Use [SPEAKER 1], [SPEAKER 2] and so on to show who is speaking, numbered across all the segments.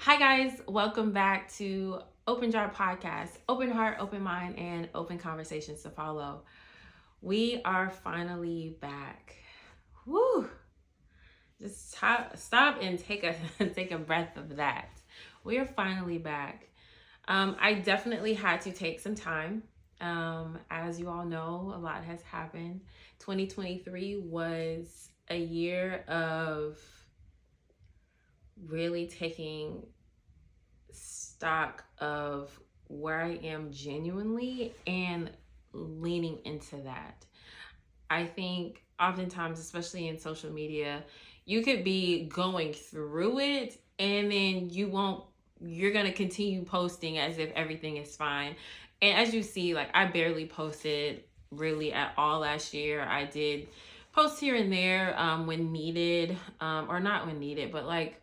[SPEAKER 1] Hi, guys. Welcome back to Open Jar Podcast. Open heart, open mind, and open conversations to follow. We are finally back. Woo! Just stop and take a take a breath of that. We are finally back. I definitely had to take some time. As you all know, a lot has happened. 2023 was a year of really taking stock of where I am genuinely and leaning into that. I think oftentimes, especially in social media, you could be going through it and then you're going to continue posting as if everything is fine. And as you see, like I barely posted really at all last year. I did post here and there when needed, or not when needed, but like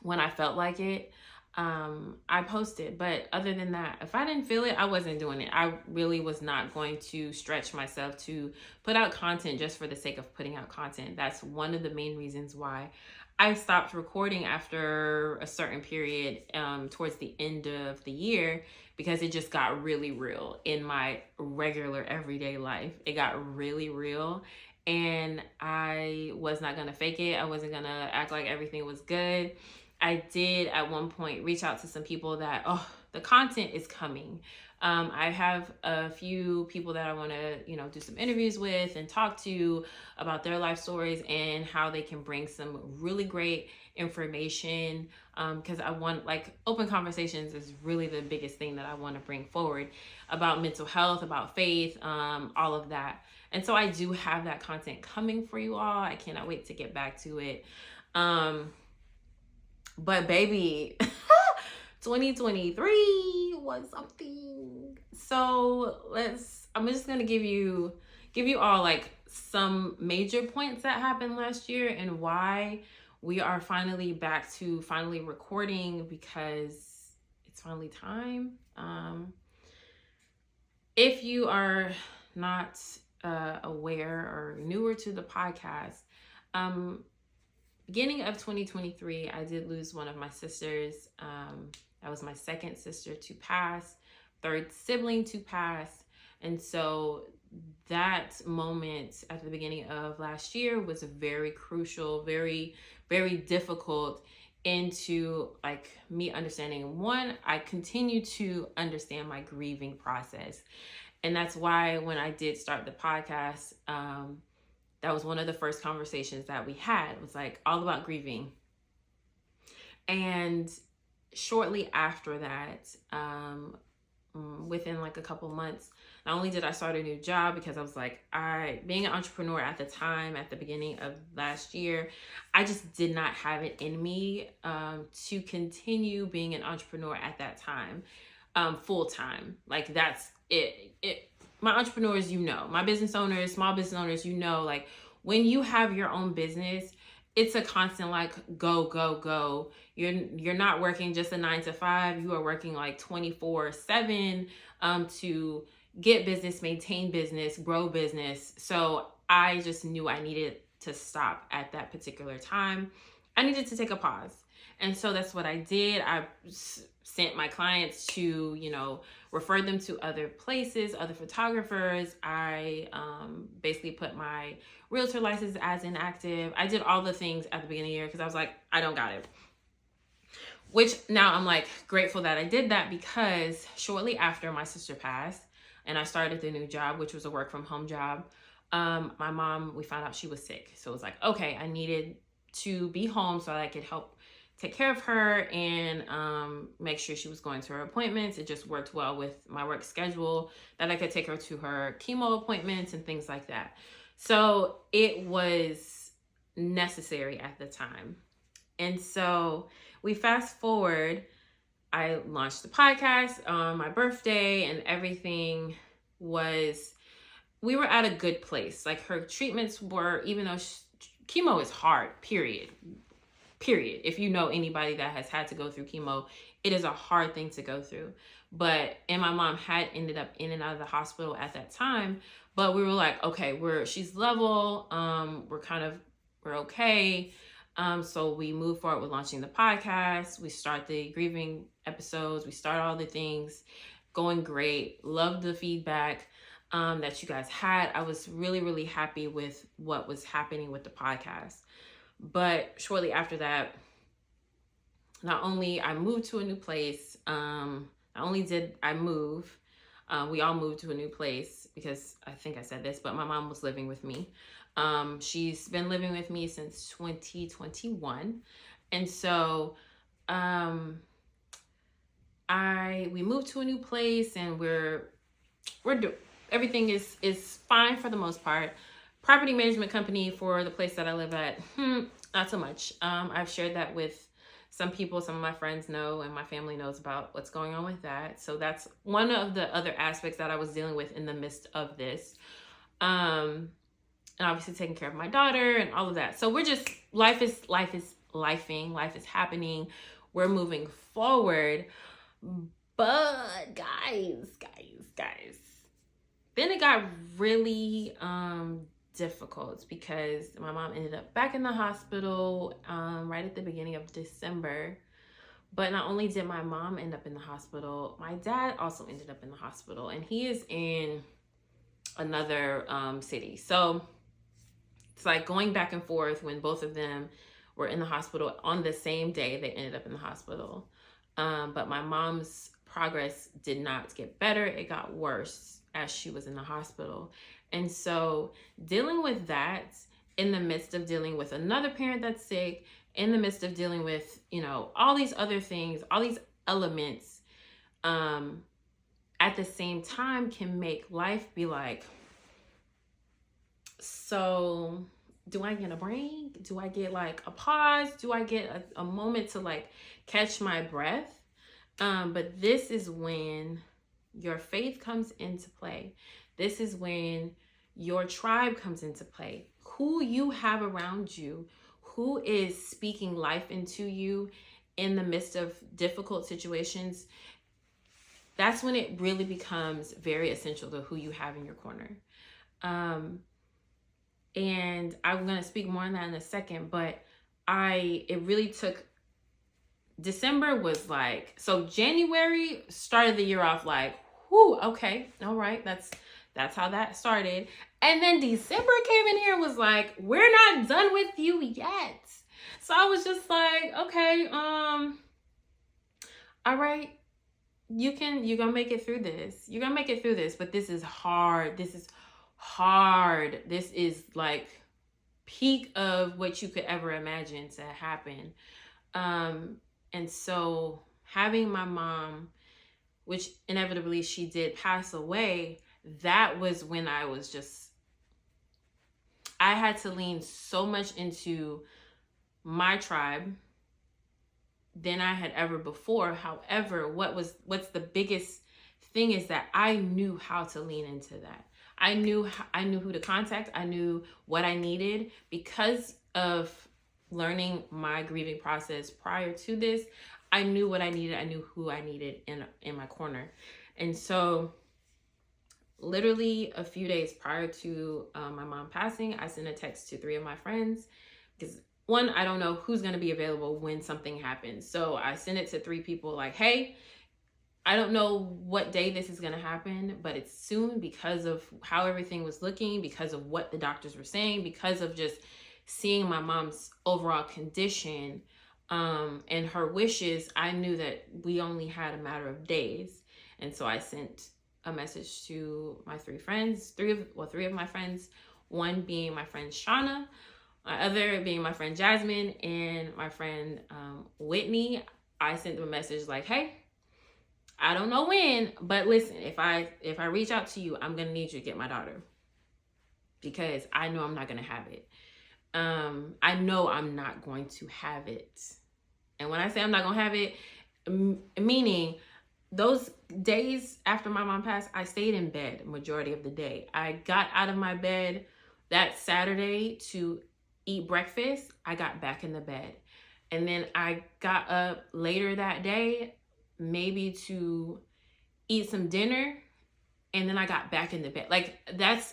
[SPEAKER 1] when I felt like it. I posted, but other than that, if I didn't feel it, I wasn't doing it. I really was not going to stretch myself to put out content just for the sake of putting out content. That's one of the main reasons why I stopped recording after a certain period, towards the end of the year, because it just got really real in my regular everyday life. It got really real, and I was not going to fake it. I wasn't going to act like everything was good. I did at one point reach out to some people that, the content is coming. I have a few people that I want to, do some interviews with and talk to about their life stories and how they can bring some really great information. Because I want, like, open conversations is really the biggest thing that I want to bring forward about mental health, about faith, all of that. And so I do have that content coming for you all. I cannot wait to get back to it. But baby, 2023 was something. So I'm just gonna give you all like some major points that happened last year and why we are finally back to finally recording, because it's finally time. If you are not aware or newer to the podcast, beginning of 2023, I did lose one of my sisters. That was my second sister to pass, third sibling to pass. And so that moment at the beginning of last year was very crucial, very, very difficult into like me understanding. One, I continue to understand my grieving process. And that's why when I did start the podcast, that was one of the first conversations that we had. It was like all about grieving. And shortly after that, within like a couple months, not only did I start a new job, because I was like, being an entrepreneur at the time, at the beginning of last year, I just did not have it in me to continue being an entrepreneur at that time, full time. Like that's it. My entrepreneurs, my business owners, small business owners, like when you have your own business, it's a constant like go, go, go. You're not working just a 9 to 5. You are working like 24/7 to get business, maintain business, grow business. So I just knew I needed to stop at that particular time. I needed to take a pause. And so that's what I did. I sent my clients to, refer them to other places, other photographers. I basically put my realtor license as inactive. I did all the things at the beginning of the year because I was like, I don't got it. Which now I'm like grateful that I did that, because shortly after my sister passed and I started the new job, which was a work from home job, my mom, we found out she was sick. So it was like, okay, I needed to be home so that I could help take care of her and make sure she was going to her appointments. It just worked well with my work schedule that I could take her to her chemo appointments and things like that. So it was necessary at the time. And so we fast forward, I launched the podcast on my birthday, and everything we were at a good place. Like her treatments were, even though chemo is hard, period. If you know anybody that has had to go through chemo, it is a hard thing to go through. And my mom had ended up in and out of the hospital at that time, but we were like, okay, she's level. We're okay. So we move forward with launching the podcast. We start the grieving episodes. We start all the things going great. Love the feedback that you guys had. I was really, really happy with what was happening with the podcast. But shortly after that, not only I moved to a new place, not only did I move, we all moved to a new place because I think I said this, but my mom was living with me. She's been living with me since 2021. And so we moved to a new place, and everything is fine for the most part. Property management company for the place that I live at, not so much. I've shared that with some people. Some of my friends know, and my family knows about what's going on with that. So that's one of the other aspects that I was dealing with in the midst of this. And obviously taking care of my daughter and all of that. So we're just, life is lifing, life is happening. We're moving forward. But guys, then it got really difficult because my mom ended up back in the hospital right at the beginning of December. But not only did my mom end up in the hospital, my dad also ended up in the hospital, and he is in another city. So it's like going back and forth. When both of them were in the hospital on the same day, they ended up in the hospital. But my mom's progress did not get better. It got worse as she was in the hospital. And so dealing with that in the midst of dealing with another parent that's sick, in the midst of dealing with, all these other things, all these elements, at the same time can make life be like, so do I get a break? Do I get like a pause? Do I get a moment to like catch my breath? But this is when your faith comes into play. This is when your tribe comes into play. Who you have around you, who is speaking life into you in the midst of difficult situations. That's when it really becomes very essential to who you have in your corner. And I'm going to speak more on that in a second, but it really took, December was like, so January started the year off like, whoo, okay, all right, that's how that started. And then December came in here and was like, we're not done with you yet. So I was just like, okay, all right, you're gonna make it through this. You're gonna make it through this, but this is hard. This is hard. This is like peak of what you could ever imagine to happen. And so having my mom, which inevitably she did pass away, that was when I had to lean so much into my tribe than I had ever before. However, what's the biggest thing is that I knew how to lean into that. I knew who to contact. I knew what I needed because of learning my grieving process prior to this. I knew what I needed. I knew who I needed in my corner. And so literally a few days prior to my mom passing, I sent a text to 3 of my friends because one, I don't know who's going to be available when something happens. So I sent it to 3 people like, hey, I don't know what day this is going to happen, but it's soon because of how everything was looking, because of what the doctors were saying, because of just seeing my mom's overall condition and her wishes. I knew that we only had a matter of days. And so I sent a message to my 3 friends, 3 of my friends, one being my friend Shauna, my other being my friend Jasmine, and my friend Whitney. I sent them a message like, hey, I don't know when, but listen, if I reach out to you, I'm going to need you to get my daughter because I know I'm not going to have it. I know I'm not going to have it. And when I say I'm not going to have it, meaning those days after my mom passed, I stayed in bed majority of the day. I got out of my bed that Saturday to eat breakfast. I got back in the bed. And then I got up later that day, maybe to eat some dinner. And then I got back in the bed. Like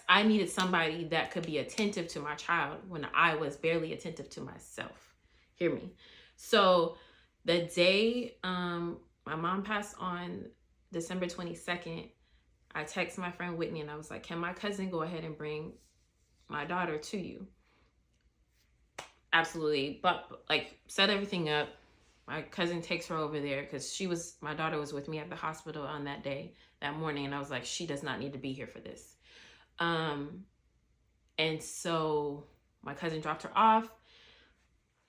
[SPEAKER 1] I needed somebody that could be attentive to my child when I was barely attentive to myself. Hear me. So the day my mom passed on December 22nd, I texted my friend Whitney and I was like, can my cousin go ahead and bring my daughter to you? Absolutely. But like, set everything up. My cousin takes her over there because my daughter was with me at the hospital on that day, that morning. And I was like, she does not need to be here for this. And so my cousin dropped her off.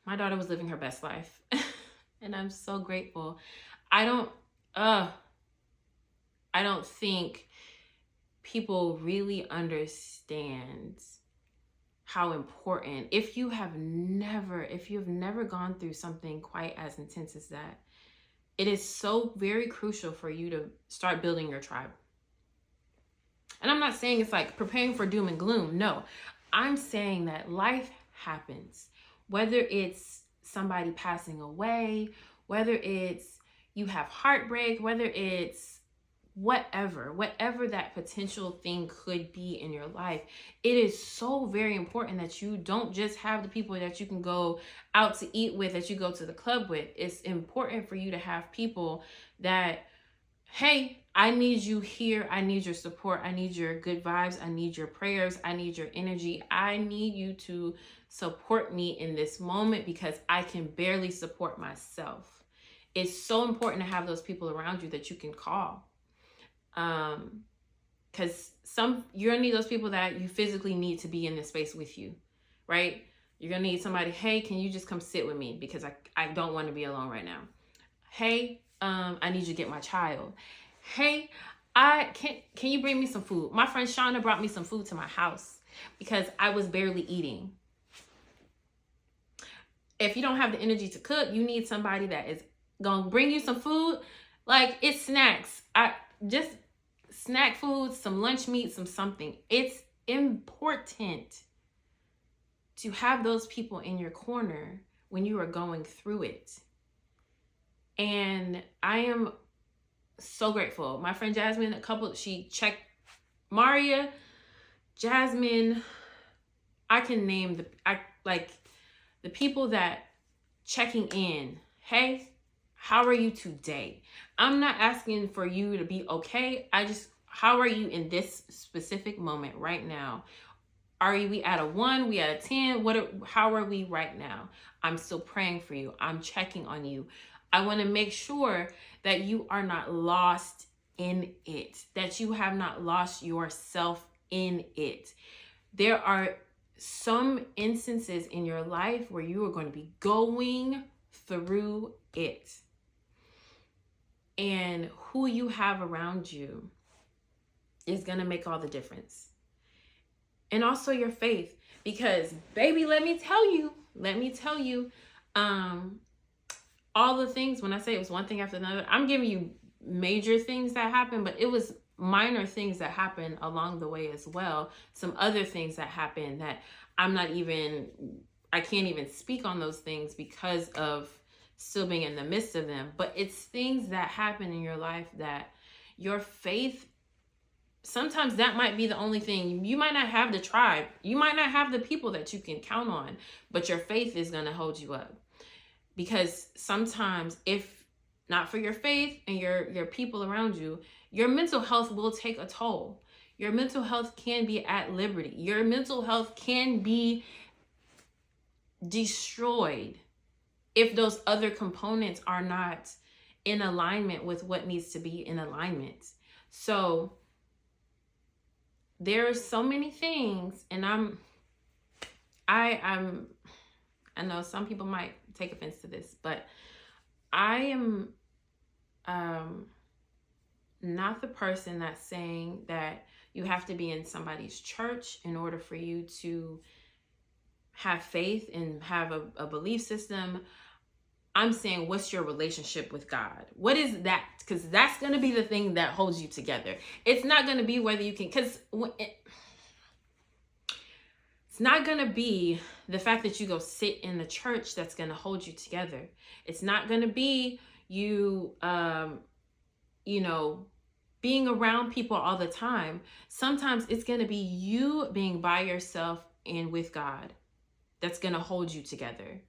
[SPEAKER 1] My daughter was living her best life. And I'm so grateful. I don't think people really understand how important, if you have never gone through something quite as intense as that, it is so very crucial for you to start building your tribe. And I'm not saying it's like preparing for doom and gloom. No, I'm saying that life happens, whether it's somebody passing away, whether it's you have heartbreak, whether it's whatever that potential thing could be in your life. It is so very important that you don't just have the people that you can go out to eat with, that you go to the club with. It's important for you to have people that, hey, I need you here. I need your support. I need your good vibes. I need your prayers. I need your energy. I need you to support me in this moment because I can barely support myself. It's so important to have those people around you that you can call. Because you're gonna need those people that you physically need to be in this space with you, right? You're gonna need somebody, hey, can you just come sit with me because I don't want to be alone right now. Hey, I need you to get my child. Hey, can you bring me some food? My friend Shauna brought me some food to my house because I was barely eating. If you don't have the energy to cook, you need somebody that is gonna bring you some food. Like, it's snacks. Just snack foods, some lunch meat, some something. It's important to have those people in your corner when you are going through it. And I am so grateful. My friend Jasmine, she checked Maria, Jasmine. I can name the people that checking in. Hey, how are you today? I'm not asking for you to be okay. How are you in this specific moment right now? Are we at a 1? We at a 10? How are we right now? I'm still praying for you. I'm checking on you. I want to make sure that you are not lost in it, that you have not lost yourself in it. There are some instances in your life where you are going to be going through it. And who you have around you is going to make all the difference. And also your faith, because baby, let me tell you, all the things, when I say it was one thing after another, I'm giving you major things that happened, but it was minor things that happened along the way as well. Some other things that happened that I can't even speak on those things because of still being in the midst of them. But it's things that happen in your life that your faith, sometimes that might be the only thing. You might not have the tribe. You might not have the people that you can count on, but your faith is going to hold you up. Because sometimes, if not for your faith and your people around you, your mental health will take a toll. Your mental health can be at liberty. Your mental health can be destroyed if those other components are not in alignment with what needs to be in alignment. So there are so many things, and I know some people might take offense to this, but I am not the person that's saying that you have to be in somebody's church in order for you to have faith and have a belief system. I'm saying, what's your relationship with God? What is that? Because that's going to be the thing that holds you together. It's not going to be whether you can, because it's not going to be the fact that you go sit in the church that's going to hold you together. It's not going to be you, being around people all the time. Sometimes it's going to be you being by yourself and with God that's going to hold you together.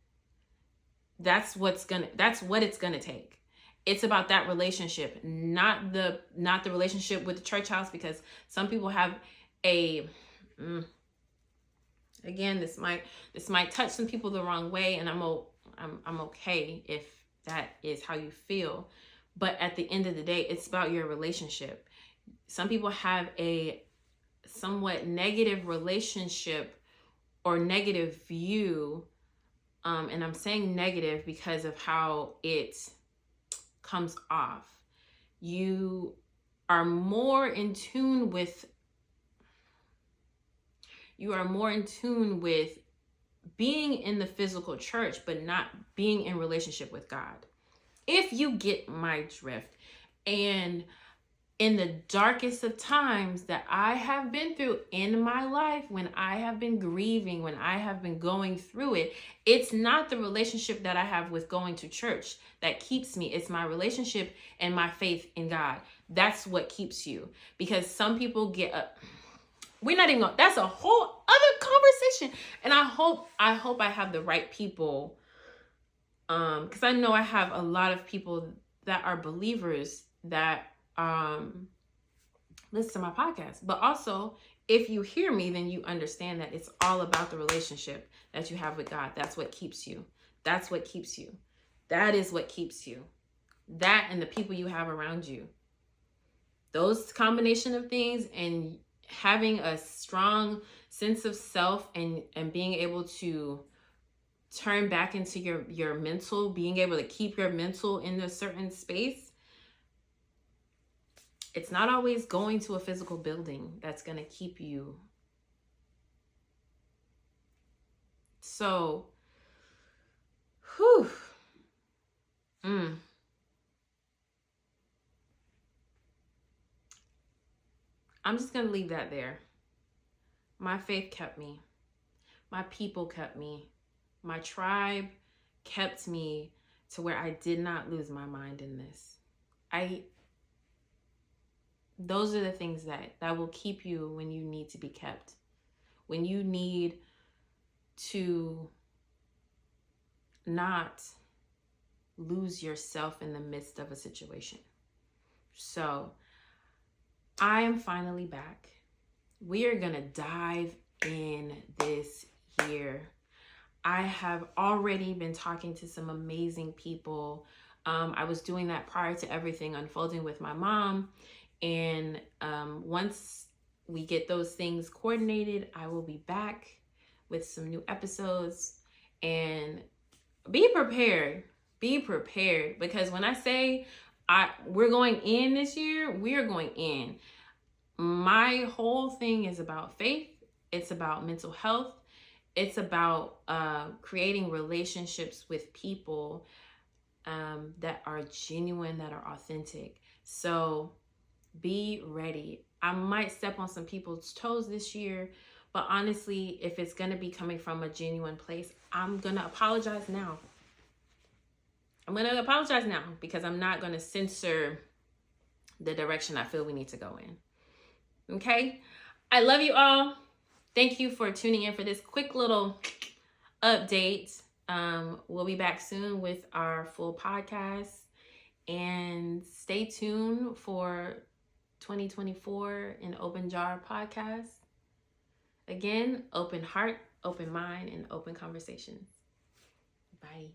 [SPEAKER 1] that's what it's gonna take. It's about that relationship, not the relationship with the church house, because some people have a again, this might touch some people the wrong way, and I'm okay if that is how you feel. But at the end of the day, it's about your relationship. Some people have a somewhat negative relationship or negative view, and I'm saying negative because of how it comes off. You are more in tune with being in the physical church, but not being in relationship with God. If you get my drift. And in the darkest of times that I have been through in my life, when I have been grieving, when I have been going through it, it's not the relationship that I have with going to church that keeps me. It's my relationship and my faith in God. That's what keeps you. Because some people get up. We're not even going, that's a whole other conversation. And I hope I have the right people. Because I know I have a lot of people that are believers that listen to my podcast. But also, if you hear me, then you understand that it's all about the relationship that you have with God. That's what keeps you. That's what keeps you. That is what keeps you. That and the people you have around you. Those combination of things, and having a strong sense of self, and being able to turn back into your mental, being able to keep your mental in a certain space. It's not always going to a physical building that's going to keep you. So, whew. I'm just going to leave that there. My faith kept me. My people kept me. My tribe kept me to where I did not lose my mind in this. Those are the things that will keep you when you need to be kept. When you need to not lose yourself in the midst of a situation. So, I am finally back. We are going to dive in this year. I have already been talking to some amazing people. I was doing that prior to everything unfolding with my mom. And once we get those things coordinated, I will be back with some new episodes. And be prepared. Be prepared. Because when I say we're going in this year, we are going in. My whole thing is about faith. It's about mental health. It's about creating relationships with people that are genuine, that are authentic. So be ready. I might step on some people's toes this year, but honestly, if it's going to be coming from a genuine place, I'm going to apologize now. Because I'm not going to censor the direction I feel we need to go in. Okay? I love you all. Thank you for tuning in for this quick little update. We'll be back soon with our full podcast. And stay tuned for 2024 in Open Jar podcast. Again, open heart, open mind, and open conversations. Bye.